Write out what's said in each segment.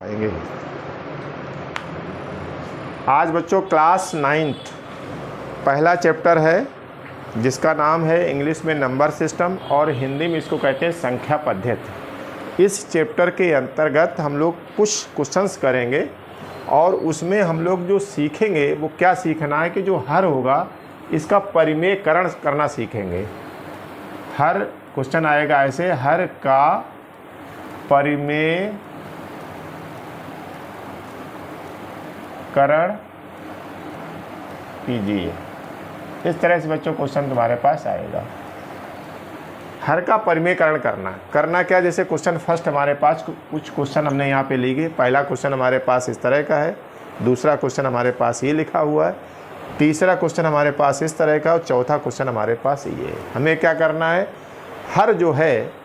आएंगे। आज बच्चों क्लास 9th पहला चैप्टर है जिसका नाम है इंग्लिश में नंबर सिस्टम और हिंदी में इसको कहते हैं संख्या पद्धति। इस चैप्टर के अंतर्गत हम लोग कुछ क्वेश्चंस करेंगे और उसमें हम लोग जो सीखेंगे वो क्या सीखना है कि जो हर होगा इसका परिमेयकरण करना सीखेंगे। हर क्वेश्चन आएगा ऐसे, हर का परिमेयकरण कीजिए। इस तरह से बच्चों क्वेश्चन तुम्हारे पास आएगा। हर का परिमेयकरण करना क्या, जैसे क्वेश्चन फर्स्ट हमारे पास कुछ क्वेश्चन हमने यहाँ पे लिए। पहला क्वेश्चन हमारे पास इस तरह का है, दूसरा क्वेश्चन हमारे पास ये लिखा हुआ है, तीसरा क्वेश्चन हमारे पास इस तरह का और चौथा क्वेश्चन हमारे पास ये है। हमें क्या करना है, हर जो है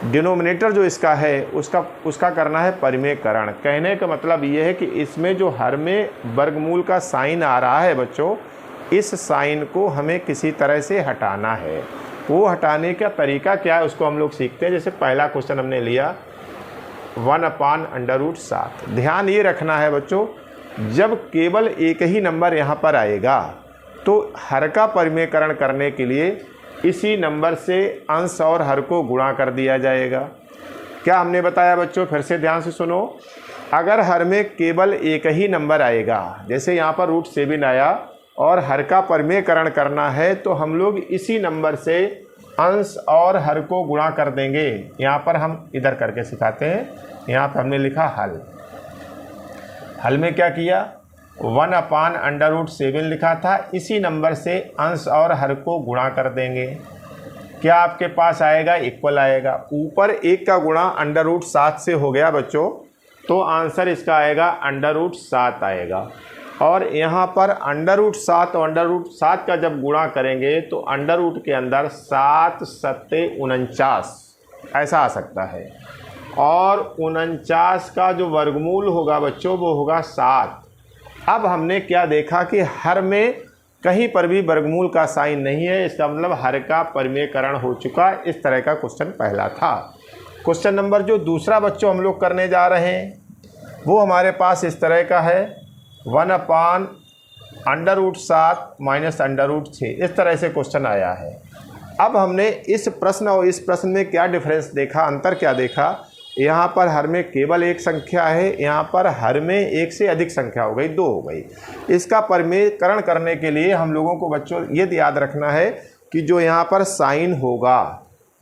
डिनोमिनेटर जो इसका है उसका करना है परिमेयकरण। कहने का मतलब ये है कि इसमें जो हर में वर्गमूल का साइन आ रहा है बच्चों, इस साइन को हमें किसी तरह से हटाना है। वो हटाने का तरीका क्या है उसको हम लोग सीखते हैं। जैसे पहला क्वेश्चन हमने लिया 1/√7। ध्यान ये रखना है बच्चों, जब केवल एक ही नंबर यहाँ पर आएगा तो हर का परिमेयकरण करने के लिए इसी नंबर से अंश और हर को गुणा कर दिया जाएगा। क्या हमने बताया बच्चों, फिर से ध्यान से सुनो। अगर हर में केवल एक ही नंबर आएगा, जैसे यहाँ पर √7 आया और हर का परिमेयकरण करना है तो हम लोग इसी नंबर से अंश और हर को गुणा कर देंगे। यहाँ पर हम इधर करके सिखाते हैं। यहाँ पर हमने लिखा हल। हल में क्या किया, 1/√7 लिखा था, इसी नंबर से अंश और हर को गुणा कर देंगे। क्या आपके पास आएगा, इक्वल आएगा। ऊपर 1 का गुणा √7 से हो गया बच्चों, तो आंसर इसका आएगा √7 आएगा। और यहाँ पर √7 और √7 का जब गुणा करेंगे तो अंडर के अंदर 7 7 49 ऐसा आ सकता है। और 49 का जो वर्गमूल होगा बच्चों वो होगा 7। अब हमने क्या देखा कि हर में कहीं पर भी वर्गमूल का साइन नहीं है, इसका मतलब हर का परिमेयकरण हो चुका। इस तरह का क्वेश्चन पहला था। क्वेश्चन नंबर जो दूसरा बच्चों हम लोग करने जा रहे हैं वो हमारे पास इस तरह का है 1/√7 - √6। इस तरह से क्वेश्चन आया है। अब हमने इस प्रश्न और इस प्रश्न में क्या डिफरेंस देखा, अंतर क्या देखा। यहाँ पर हर में केवल एक संख्या है, यहाँ पर हर में एक से अधिक संख्या हो गई, 2 हो गई। इसका परिमेयकरण करने के लिए हम लोगों को बच्चों ये याद रखना है कि जो यहाँ पर साइन होगा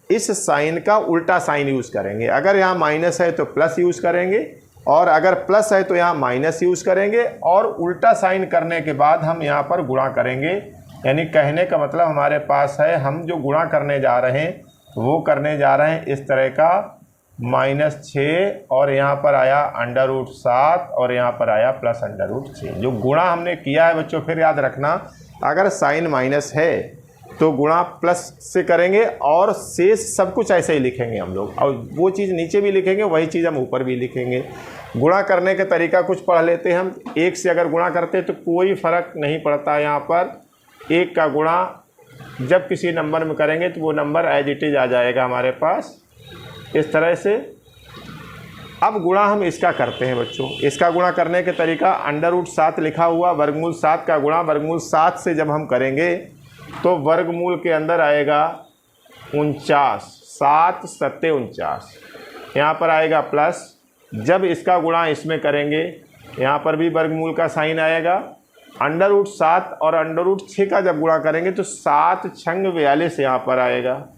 इस साइन का उल्टा साइन यूज़ करेंगे। अगर यहाँ माइनस है तो प्लस यूज़ करेंगे, और अगर प्लस है तो यहाँ माइनस यूज़ करेंगे, और उल्टा साइन करने के बाद हम यहाँ पर गुणा करेंगे। यानी कहने का मतलब हमारे पास है, हम जो गुणा करने जा रहे हैं वो करने जा रहे हैं इस तरह का -6, और यहाँ पर आया √7 और यहाँ पर आया +√6। जो गुणा हमने किया है बच्चों, फिर याद रखना, अगर साइन माइनस है तो गुणा प्लस से करेंगे और शेष सब कुछ ऐसे ही लिखेंगे हम लोग, और वो चीज़ नीचे भी लिखेंगे वही चीज़ हम ऊपर भी लिखेंगे। गुणा करने का तरीका कुछ पढ़ लेते हैं हम। 1 से अगर गुणा करते तो कोई फ़र्क नहीं पड़ता। यहाँ पर 1 का गुणा जब किसी नंबर में करेंगे तो वो नंबर एज इट इज़ आ जाएगा हमारे पास इस तरह से। अब गुणा हम इसका करते हैं बच्चों। इसका गुणा करने के तरीका, √7 लिखा हुआ, वर्गमूल 7 का गुणा वर्गमूल 7 से जब हम करेंगे तो वर्गमूल के अंदर आएगा 49, 7 7 49। यहाँ पर आएगा प्लस। जब इसका गुणा इसमें करेंगे यहाँ पर भी वर्गमूल का साइन आएगा। √7 और √6 का जब गुणा करेंगे तो 7 6 42 यहाँ पर आएगा।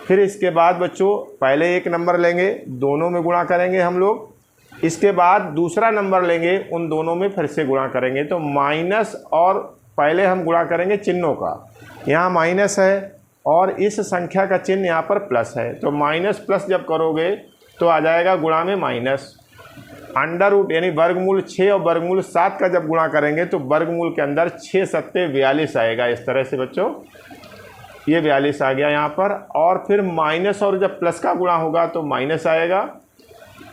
फिर इसके बाद बच्चों पहले एक नंबर लेंगे, दोनों में गुणा करेंगे हम लोग। इसके बाद दूसरा नंबर लेंगे, उन दोनों में फिर से गुणा करेंगे। तो माइनस, और पहले हम गुणा करेंगे चिन्हों का। यहाँ माइनस है और इस संख्या का चिन्ह यहाँ पर प्लस है, तो माइनस प्लस जब करोगे तो आ जाएगा गुणा में माइनस। √ यानी वर्गमूल 6 और वर्गमूल 7 का जब गुणा करेंगे तो वर्गमूल के अंदर 6 7 42 आएगा। इस तरह से बच्चों ये 42 आ गया यहाँ पर। और फिर माइनस और जब प्लस का गुणा होगा तो माइनस आएगा,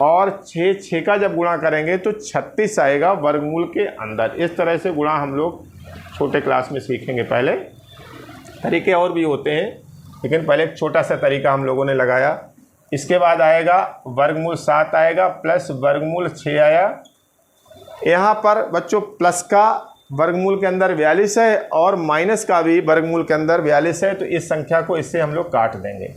और 6 का जब गुणा करेंगे तो 36 आएगा वर्गमूल के अंदर। इस तरह से गुणा हम लोग छोटे क्लास में सीखेंगे। पहले तरीके और भी होते हैं, लेकिन पहले एक छोटा सा तरीका हम लोगों ने लगाया इसके बाद आएगा वर्गमूल 7 आएगा प्लस वर्गमूल 6 आया। यहाँ पर बच्चों प्लस का वर्गमूल के अंदर 42 है और माइनस का भी वर्गमूल के अंदर 42 है, तो इस संख्या को इससे हम लोग काट देंगे।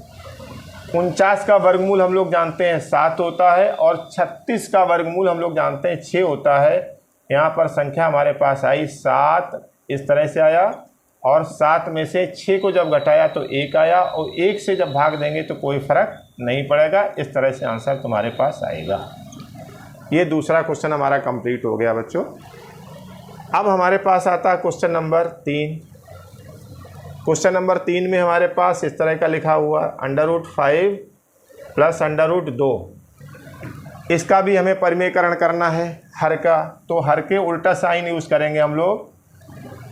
49 का वर्गमूल हम लोग जानते हैं 7 होता है और 36 का वर्गमूल हम लोग जानते हैं 6 होता है। यहाँ पर संख्या हमारे पास आई 7, इस तरह से आया, और 7 में से 6 को जब घटाया तो 1 आया, और 1 से जब भाग देंगे तो कोई फ़र्क नहीं पड़ेगा। इस तरह से आंसर तुम्हारे पास आएगा। ये दूसरा क्वेश्चन हमारा कंप्लीट हो गया बच्चों। अब हमारे पास आता है क्वेश्चन नंबर 3। क्वेश्चन नंबर 3 में हमारे पास इस तरह का लिखा हुआ √5 प्लस √2। इसका भी हमें परिमेयकरण करना है हर का, तो हर के उल्टा साइन यूज़ करेंगे हम लोग।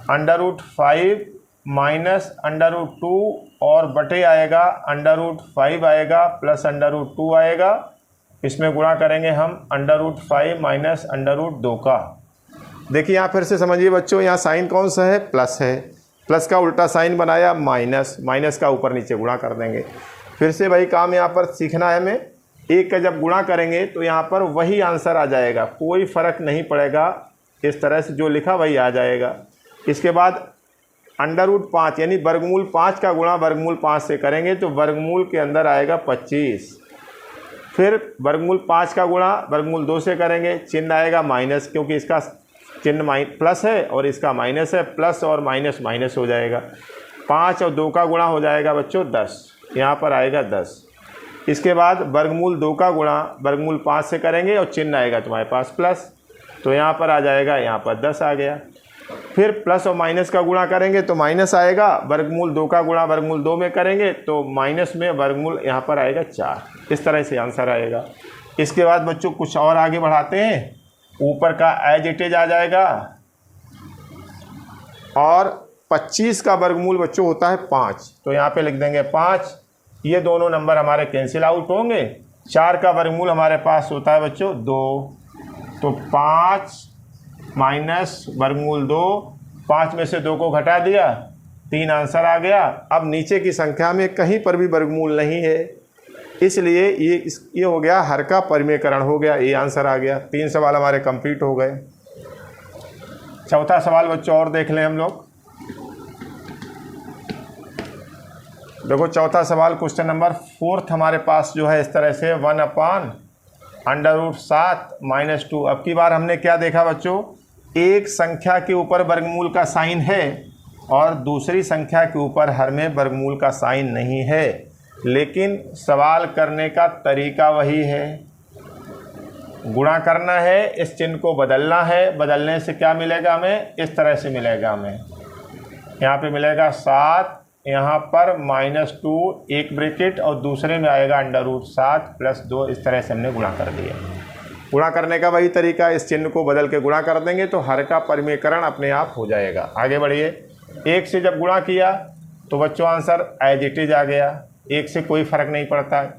√5 माइनस √2 और बटे आएगा √5 आएगा प्लस √2 आएगा। इसमें गुणा करेंगे हम √5 माइनस √2 का। देखिए यहाँ फिर से समझिए बच्चों, यहाँ साइन कौन सा है? प्लस है। प्लस का उल्टा साइन बनाया माइनस, माइनस का ऊपर नीचे गुणा कर देंगे। फिर से वही काम यहाँ पर सीखना है हमें। एक का जब गुणा करेंगे तो यहाँ पर वही आंसर आ जाएगा, कोई फ़र्क नहीं पड़ेगा। इस तरह से जो लिखा वही आ जाएगा। इसके बाद √5 यानी वर्गमूल 5 का गुणा वर्गमूल 5 से करेंगे तो वर्गमूल के अंदर आएगा 25। फिर वर्गमूल 5 का गुणा वर्गमूल 2 से करेंगे, चिन्ह आएगा माइनस, क्योंकि इसका चिन्ह प्लस है और इसका माइनस है। प्लस और माइनस माइनस हो जाएगा। 5 और 2 का गुणा हो जाएगा बच्चों 10, यहाँ पर आएगा 10। इसके बाद वर्गमूल 2 का गुणा वर्गमूल 5 से करेंगे और चिन्ह आएगा तुम्हारे पास प्लस, तो यहाँ पर आ जाएगा, यहाँ पर 10 आ गया। फिर प्लस और माइनस का गुणा करेंगे तो माइनस आएगा। वर्गमूल 2 का गुणा वर्गमूल 2 में करेंगे तो माइनस में वर्गमूल यहाँ पर आएगा 4। इस तरह से आंसर आएगा। इसके बाद बच्चों कुछ और आगे बढ़ाते हैं। ऊपर का एज इट इज आ जाएगा और 25 का वर्गमूल बच्चों होता है 5, तो यहाँ पे लिख देंगे 5। ये दोनों नंबर हमारे कैंसिल आउट होंगे। 4 का वर्गमूल हमारे पास होता है बच्चों 2, तो 5 माइनस वर्गमूल 2, 5 में से 2 को घटा दिया, 3 आंसर आ गया। अब नीचे की संख्या में कहीं पर भी वर्गमूल नहीं है, इसलिए ये हो गया हर का परिमेयकरण हो गया, ये आंसर आ गया। 3 सवाल हमारे कंप्लीट हो गए। चौथा सवाल बच्चों और देख लें हम लोग। देखो चौथा सवाल क्वेश्चन नंबर 4 हमारे पास जो है इस तरह से 1/√7 - 2। अब की बार हमने क्या देखा बच्चों, एक संख्या के ऊपर वर्गमूल का साइन है और दूसरी संख्या के ऊपर हर में वर्गमूल का साइन नहीं है, लेकिन सवाल करने का तरीका वही है। गुणा करना है, इस चिन्ह को बदलना है। बदलने से क्या मिलेगा हमें? इस तरह से मिलेगा हमें। यहाँ पे मिलेगा 7, यहाँ पर -2 एक ब्रैकेट और दूसरे में आएगा √7 प्लस 2। इस तरह से हमने गुणा कर दिया। गुणा करने का वही तरीका, इस चिन्ह को बदल के गुणा कर देंगे तो हर का परिमेयकरण अपने आप हो जाएगा। आगे बढ़िए। 1 से जब गुणा किया तो बच्चों आंसर एज इट इज आ गया, 1 से कोई फ़र्क नहीं पड़ता है।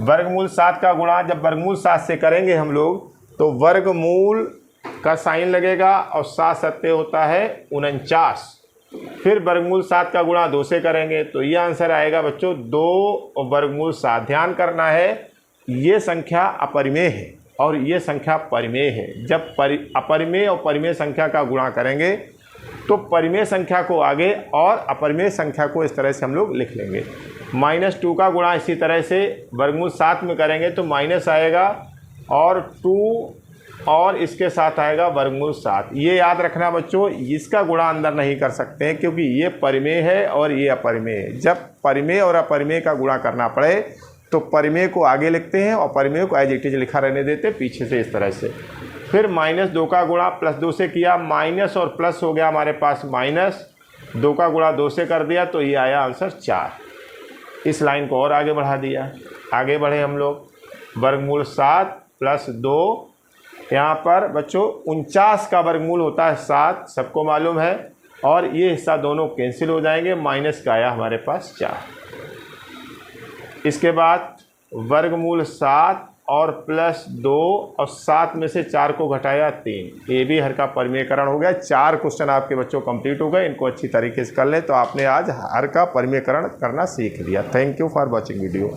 वर्गमूल 7 का गुणा जब वर्गमूल 7 से करेंगे हम लोग तो वर्गमूल का साइन लगेगा और 7 सत्ते होता है 49। फिर वर्गमूल 7 का गुणा 2 से करेंगे तो ये आंसर आएगा बच्चों 2 और वर्गमूल 7। ध्यान करना है, ये संख्या अपरिमेय है और ये संख्या परिमेय है। जब अपरिमेय और परिमेय संख्या का गुणा करेंगे तो परिमेय संख्या को आगे और अपरिमेय संख्या को इस तरह से हम लोग लिख लेंगे। -2 का गुणा इसी तरह से वर्गमूल 7 में करेंगे तो माइनस आएगा और 2 और इसके साथ आएगा वर्गमूल 7। ये याद रखना बच्चों, इसका गुणा अंदर नहीं कर सकते हैं क्योंकि ये परिमेय है और ये अपरिमेय है। जब परिमेय और अपरिमेय का गुणा करना पड़े तो परिमेय को आगे लिखते हैं और परिमेय को एज इट इज लिखा रहने देते पीछे से, इस तरह से। फिर -2 का गुणा +2 से किया, माइनस और प्लस हो गया हमारे पास -2 का गुणा 2 से कर दिया तो ये आया आंसर 4। इस लाइन को और आगे बढ़ा दिया। आगे बढ़े हम लोग। वर्गमूल 7 + 2, यहाँ पर बच्चों 49 का वर्गमूल होता है 7, सबको मालूम है, और ये हिस्सा दोनों कैंसिल हो जाएंगे। माइनस का आया हमारे पास 4। इसके बाद वर्गमूल 7 और +2 और 7 में से 4 को घटाया 3। ये भी हर का परिमेयकरण हो गया। 4 क्वेश्चन आपके बच्चों कंप्लीट हो गए। इनको अच्छी तरीके से कर लें तो आपने आज हर का परिमेयकरण करना सीख लिया। Thank you for watching video.